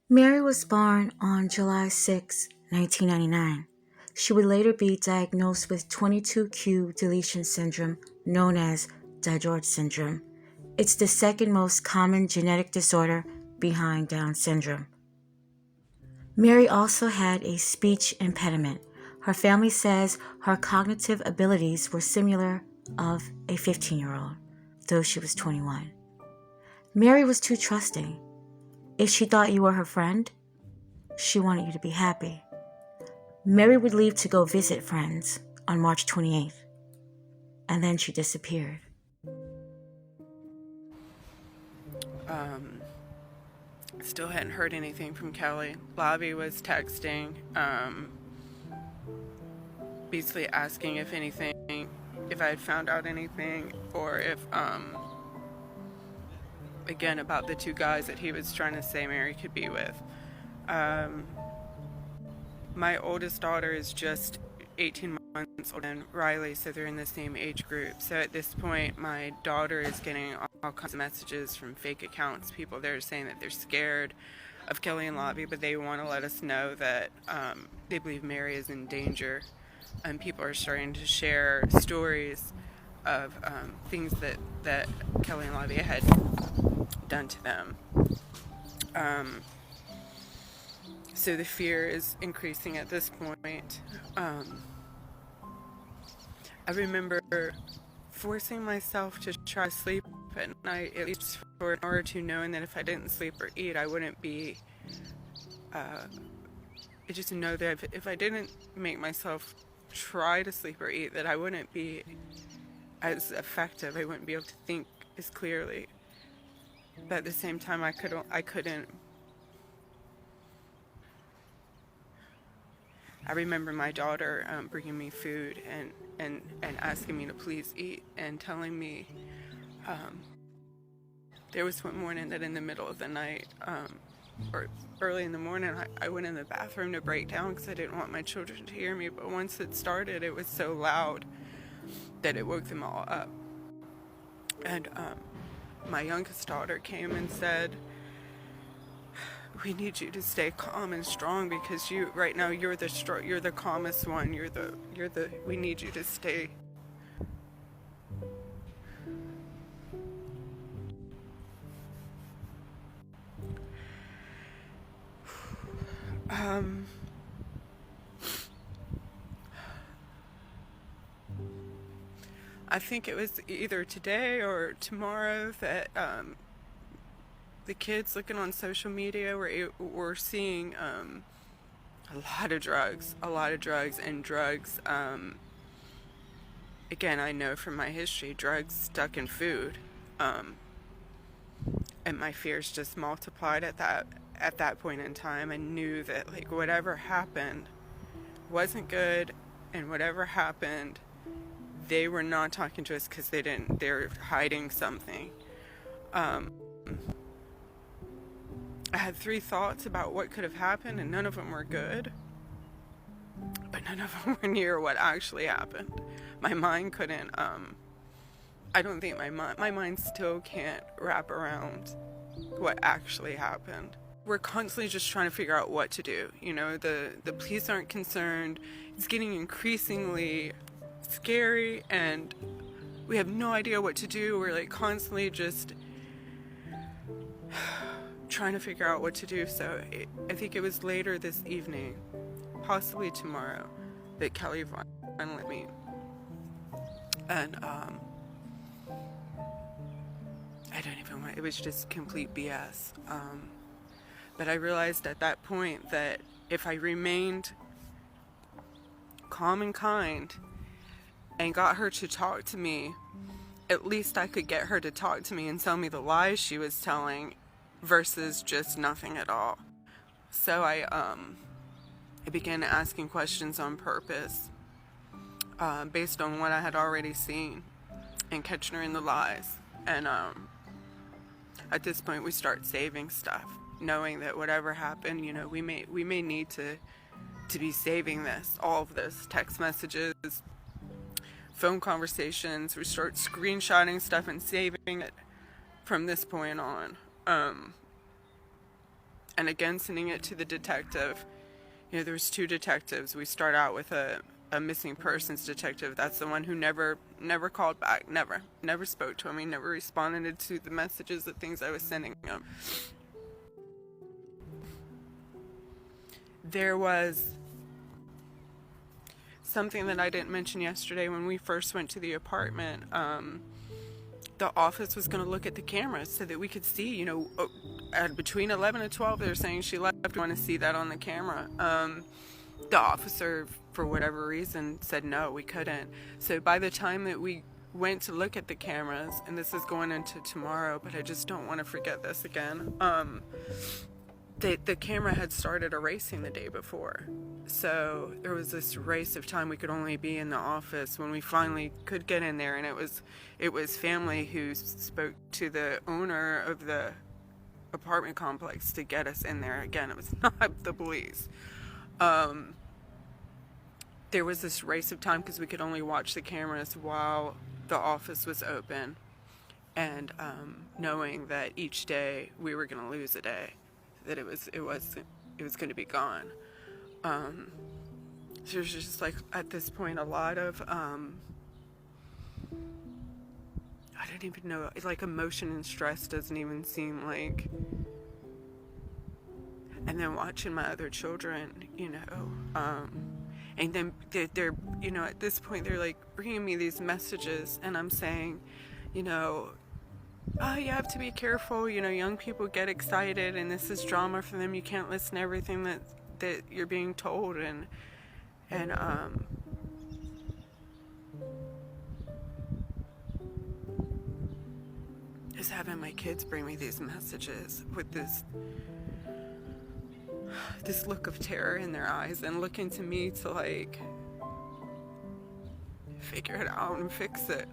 Mary was born on July 6, 1999. She would later be diagnosed with 22q deletion syndrome, known as DiGeorge syndrome. It's the second most common genetic disorder behind Down syndrome. Mary also had a speech impediment. Her family says her cognitive abilities were similar of a 15-year-old, though she was 21. Mary was too trusting. If she thought you were her friend, she wanted you to be happy. Mary would leave to go visit friends on March 28th, and then she disappeared. Still hadn't heard anything from Kelly. Bobby was texting, basically asking if I had found out anything, or if, again, about the two guys that he was trying to say Mary could be with. My oldest daughter is just 18 months older than Riley, so they're in the same age group. So at this point, my daughter is getting all kinds of messages from fake accounts, people that are saying that they're scared of Kelly and Lobby, but they want to let us know that they believe Mary is in danger. And people are starting to share stories of things that Kelly and Lobby had done to them. So the fear is increasing at this point. I remember forcing myself to try to sleep at night, at least for an hour or two, knowing that if I didn't sleep or eat, I wouldn't be, I just know that if I didn't make myself try to sleep or eat, that I wouldn't be as effective. I wouldn't be able to think as clearly. But at the same time, I couldn't. I remember my daughter bringing me food and asking me to please eat, and telling me there was one morning that in the middle of the night, or early in the morning, I went in the bathroom to break down because I didn't want my children to hear me, but once it started, it was so loud that it woke them all up. And my youngest daughter came and said, "We need you to stay calm and strong, because right now you're the calmest one. We need you to stay." I think it was either today or tomorrow that the kids looking on social media were seeing a lot of drugs. Again, I know from my history, drugs stuck in food, and my fears just multiplied at that point in time. I knew that whatever happened wasn't good, and whatever happened, they were not talking to us because they're hiding something. I had 3 thoughts about what could have happened, and none of them were good, but none of them were near what actually happened. My mind couldn't, I don't think my mind still can't wrap around what actually happened. We're constantly just trying to figure out what to do. The police aren't concerned. It's getting increasingly scary, and we have no idea what to do. We're constantly just trying to figure out what to do. So I think it was later this evening, possibly tomorrow, that Kelly finally let me. And I don't even want, it was just complete BS. But I realized at that point that if I remained calm and kind and got her to talk to me, at least I could get her to talk to me and tell me the lies she was telling versus just nothing at all. So I began asking questions on purpose, based on what I had already seen, and catching her in the lies. And at this point, we start saving stuff, knowing that whatever happened, we may need to be saving all of this, text messages, phone conversations. We start screenshotting stuff and saving it from this point on. And again, sending it to the detective. You know, there's 2 detectives. We start out with a missing persons detective. That's the one who never called back, never spoke to him. He never responded to the messages, the things I was sending him. There was something that I didn't mention yesterday when we first went to the apartment. The office was going to look at the cameras so that we could see, you know, at between 11 and 12, they're saying she left. We want to see that on the camera. The officer, for whatever reason, said no, we couldn't. So by the time that we went to look at the cameras, and this is going into tomorrow, but I just don't want to forget this again, the camera had started erasing the day before. So there was this race of time. We could only be in the office when we finally could get in there, and it was family who spoke to the owner of the apartment complex to get us in there. Again, it was not the police. There was this race of time because we could only watch the cameras while the office was open, and knowing that each day we were going to lose a day, that it was going to be gone. So there's just like at this point a lot of I don't even know, like emotion and stress doesn't even seem like. And then watching my other children, you know, and then they're, you know, at this point they're like bringing me these messages, and I'm saying, you know, oh, you have to be careful, you know, young people get excited and this is drama for them, you can't listen to everything that you're being told, and just having my kids bring me these messages with this look of terror in their eyes and looking to me to like figure it out and fix it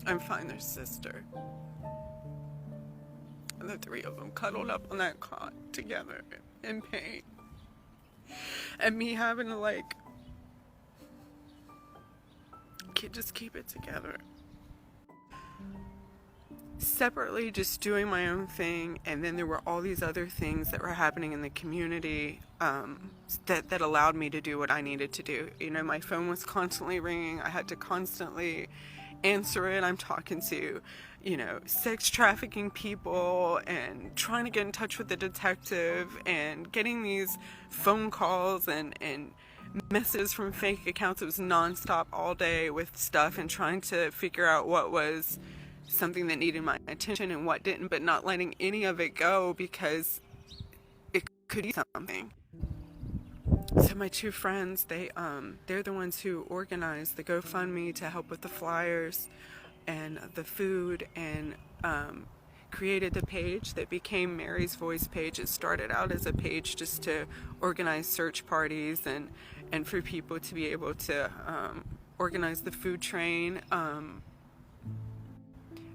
and find their sister. And the 3 of them cuddled up on that cot together in pain. And me having to like just keep it together. Separately, just doing my own thing, and then there were all these other things that were happening in the community that allowed me to do what I needed to do. You know, my phone was constantly ringing. I had to constantly answer it. I'm talking to, you know, sex trafficking people and trying to get in touch with the detective and getting these phone calls and messages from fake accounts. It was nonstop all day with stuff and trying to figure out what was something that needed my attention and what didn't, but not letting any of it go because it could be something. So my 2 friends, they're the ones who organized the GoFundMe to help with the flyers and the food, and created the page that became Mary's Voice page. It started out as a page just to organize search parties and for people to be able to organize the food train,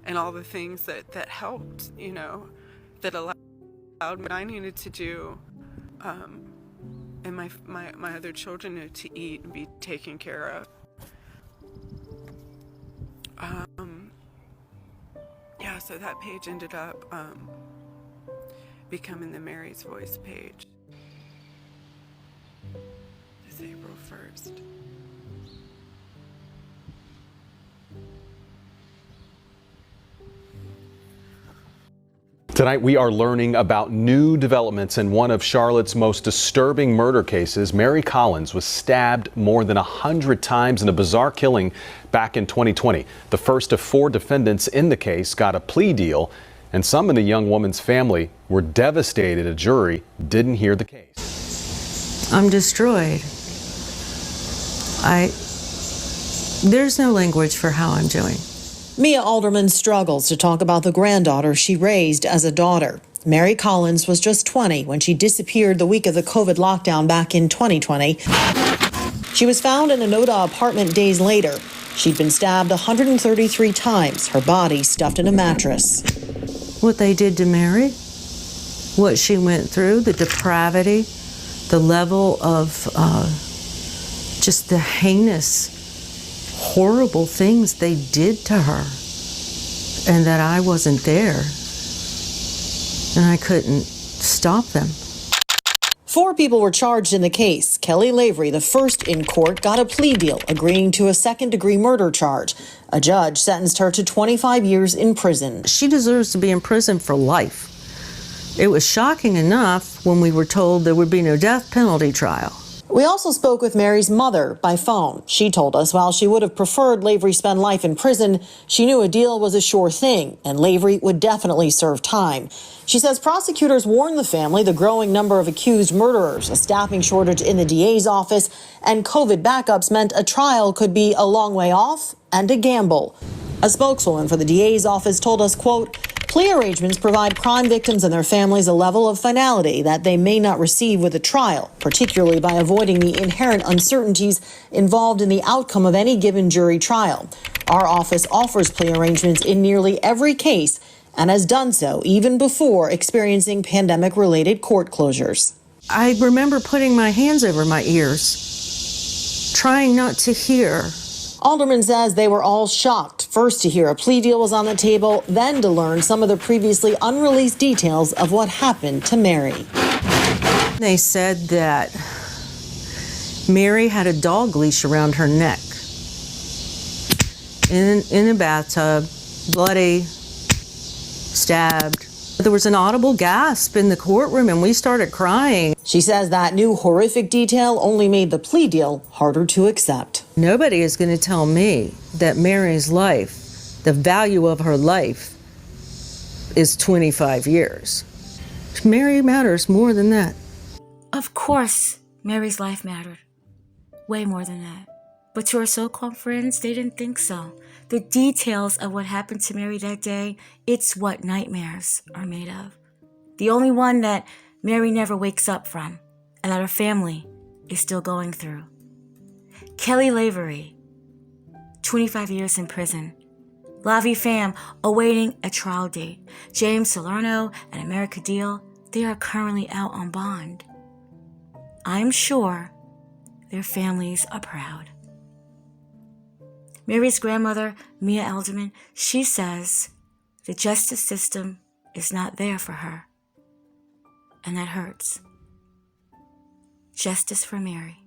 and all the things that helped, you know, that allowed what I needed to do, and my other children to eat and be taken care of. Yeah, so that page ended up becoming the Mary's Voice page. It's April 1st. Tonight we are learning about new developments in one of Charlotte's most disturbing murder cases. Mary Collins was stabbed more than 100 times in a bizarre killing back in 2020. The first of 4 defendants in the case got a plea deal, and some in the young woman's family were devastated a jury didn't hear the case. I'm destroyed. There's no language for how I'm doing. Mia Alderman struggles to talk about the granddaughter she raised as a daughter. Mary Collins was just 20 when she disappeared the week of the COVID lockdown back in 2020. She was found in a Noda apartment days later. She'd been stabbed 133 times, her body stuffed in a mattress. What they did to Mary, what she went through, the depravity, the level of just the heinous horrible things they did to her, and that I wasn't there, and I couldn't stop them. 4 people were charged in the case. Kelly Lavery, the first in court, got a plea deal, agreeing to a second-degree murder charge. A judge sentenced her to 25 years in prison. She deserves to be in prison for life. It was shocking enough when we were told there would be no death penalty trial. We also spoke with Mary's mother by phone. She told us while she would have preferred Lavery spend life in prison, she knew a deal was a sure thing, and Lavery would definitely serve time. She says prosecutors warned the family the growing number of accused murderers, a staffing shortage in the DA's office, and COVID backups meant a trial could be a long way off and a gamble. A spokeswoman for the DA's office told us, quote, plea arrangements provide crime victims and their families a level of finality that they may not receive with a trial, particularly by avoiding the inherent uncertainties involved in the outcome of any given jury trial. Our office offers plea arrangements in nearly every case and has done so even before experiencing pandemic-related court closures. I remember putting my hands over my ears, trying not to hear. Alderman says they were all shocked, first to hear a plea deal was on the table, then to learn some of the previously unreleased details of what happened to Mary. They said that Mary had a dog leash around her neck, in a bathtub, bloody, stabbed. There was an audible gasp in the courtroom and we started crying. She says that new horrific detail only made the plea deal harder to accept. Nobody is going to tell me that Mary's life, the value of her life, is 25 years. Mary matters more than that. Of course, Mary's life mattered. Way more than that. But to her so-called friends, they didn't think so. The details of what happened to Mary that day, it's what nightmares are made of. The only one that Mary never wakes up from, and that her family is still going through. Kelly Lavery, 25 years in prison. Lavi Pham awaiting a trial date. James Salerno and America Deal, they are currently out on bond. I'm sure their families are proud. Mary's grandmother, Mia Elderman, she says the justice system is not there for her. And that hurts. Justice for Mary.